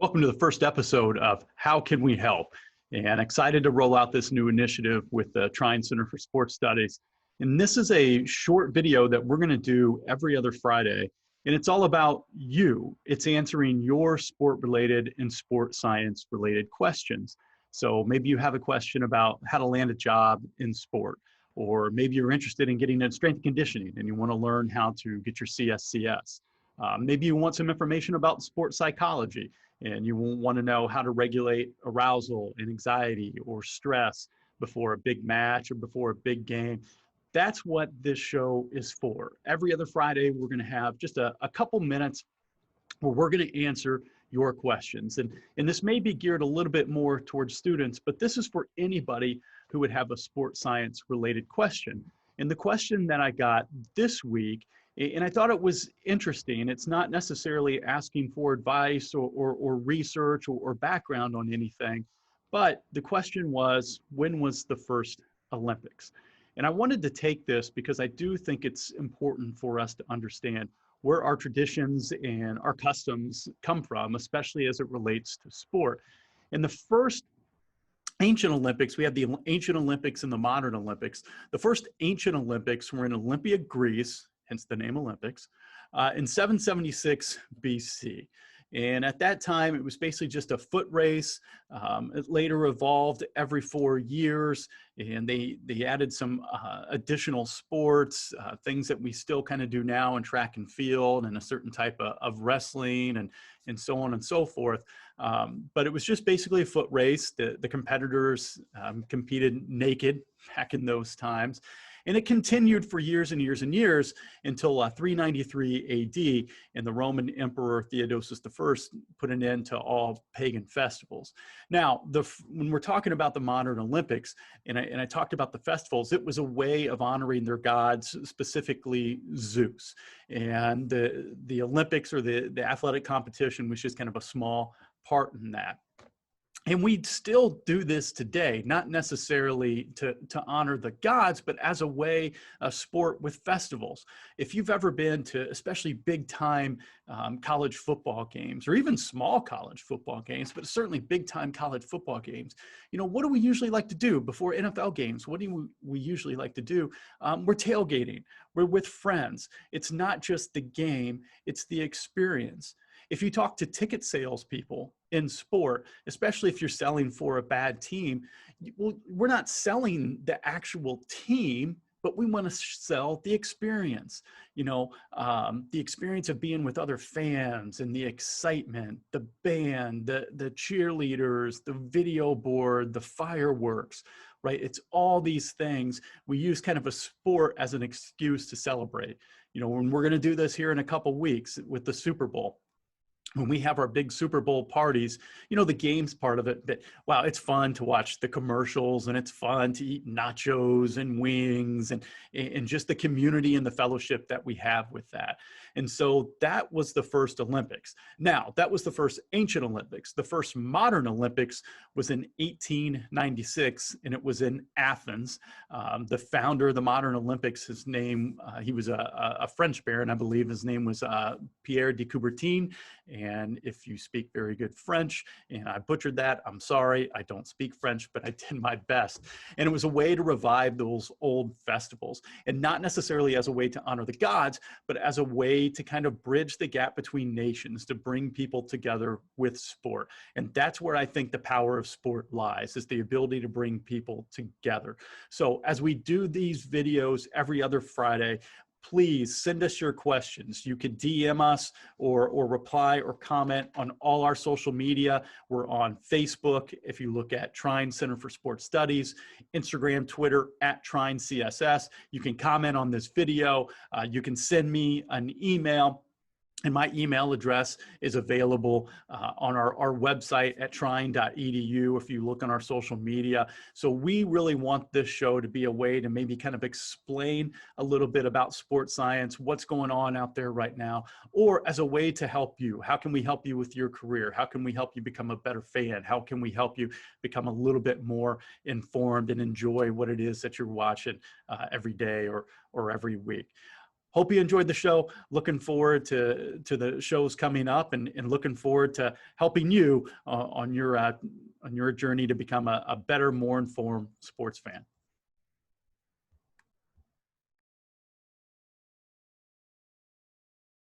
Welcome to the first episode of How Can We Help? And excited to roll out this new initiative with the Trine Center for Sports Studies. And this is a short video that we're going to do every other Friday. And it's all about you. It's answering your sport related and sport science related questions. So maybe you have a question about how to land a job in sport, or maybe you're interested in getting into strength and conditioning and you want to learn how to get your CSCS. Maybe you want some information about sports psychology and you want to know how to regulate arousal and anxiety or stress before a big match or before a big game. That's what this show is for. Every other Friday, we're going to have just a couple minutes where we're going to answer your questions. And this may be geared a little bit more towards students, but this is for anybody who would have a sports science related question. And the question that I got this week, and I thought it was interesting. It's not necessarily asking for advice or research or background on anything, but the question was, when was the first Olympics? And I wanted to take this because I do think it's important for us to understand where our traditions and our customs come from, especially as it relates to sport. In the first ancient Olympics, we have the ancient Olympics and the modern Olympics. The first ancient Olympics were in Olympia, Greece, hence the name Olympics, in 776 BC. And at that time, it was basically just a foot race. It later evolved every 4 years, and they added some additional sports, things that we still kind of do now in track and field and a certain type of wrestling and so on and so forth. But it was just basically a foot race. The competitors competed naked back in those times. And it continued for years and years and years until 393 AD, and the Roman Emperor Theodosius I put an end to all pagan festivals. Now, when we're talking about the modern Olympics, and I talked about the festivals, it was a way of honoring their gods, specifically Zeus. And the Olympics, or the athletic competition, was just kind of a small part in that. And we still do this today, not necessarily to honor the gods, but as a way, a sport with festivals. If you've ever been to especially big time college football games, or even small college football games, but certainly big time college football games, what do we usually like to do before NFL games? What do we usually like to do? We're tailgating, we're with friends. It's not just the game, it's the experience. If you talk to ticket salespeople in sport, especially if you're selling for a bad team, we're not selling the actual team, but we want to sell the experience, the experience of being with other fans and the excitement, the band, the cheerleaders, the video board, the fireworks, right? It's all these things. We use kind of a sport as an excuse to celebrate. When we're going to do this here in a couple weeks with the Super Bowl, when we have our big Super Bowl parties, the games part of it, but wow, it's fun to watch the commercials, and it's fun to eat nachos and wings and just the community and the fellowship that we have with that. And so that was the first Olympics. Now, that was the first ancient Olympics. The first modern Olympics was in 1896, and it was in Athens. The founder of the modern Olympics, his name, he was a French baron, I believe. His name was Pierre de Coubertin. And if you speak very good French, and I butchered that, I'm sorry, I don't speak French, but I did my best. And it was a way to revive those old festivals, and not necessarily as a way to honor the gods, but as a way to kind of bridge the gap between nations, to bring people together with sport. And that's where I think the power of sport lies, is the ability to bring people together. So as we do these videos every other Friday, please send us your questions. You could DM us or reply or comment on all our social media. We're on Facebook, if you look at Trine Center for Sports Studies, Instagram, Twitter, at Trine CSS. You can comment on this video. You can send me an email. And my email address is available on our website at trine.edu if you look on our social media. So we really want this show to be a way to maybe kind of explain a little bit about sports science, what's going on out there right now, or as a way to help you. How can we help you with your career? How can we help you become a better fan? How can we help you become a little bit more informed and enjoy what it is that you're watching every day or every week? hope you enjoyed the show. Looking forward to the shows coming up, and looking forward to helping you on your journey to become a better, more informed sports fan.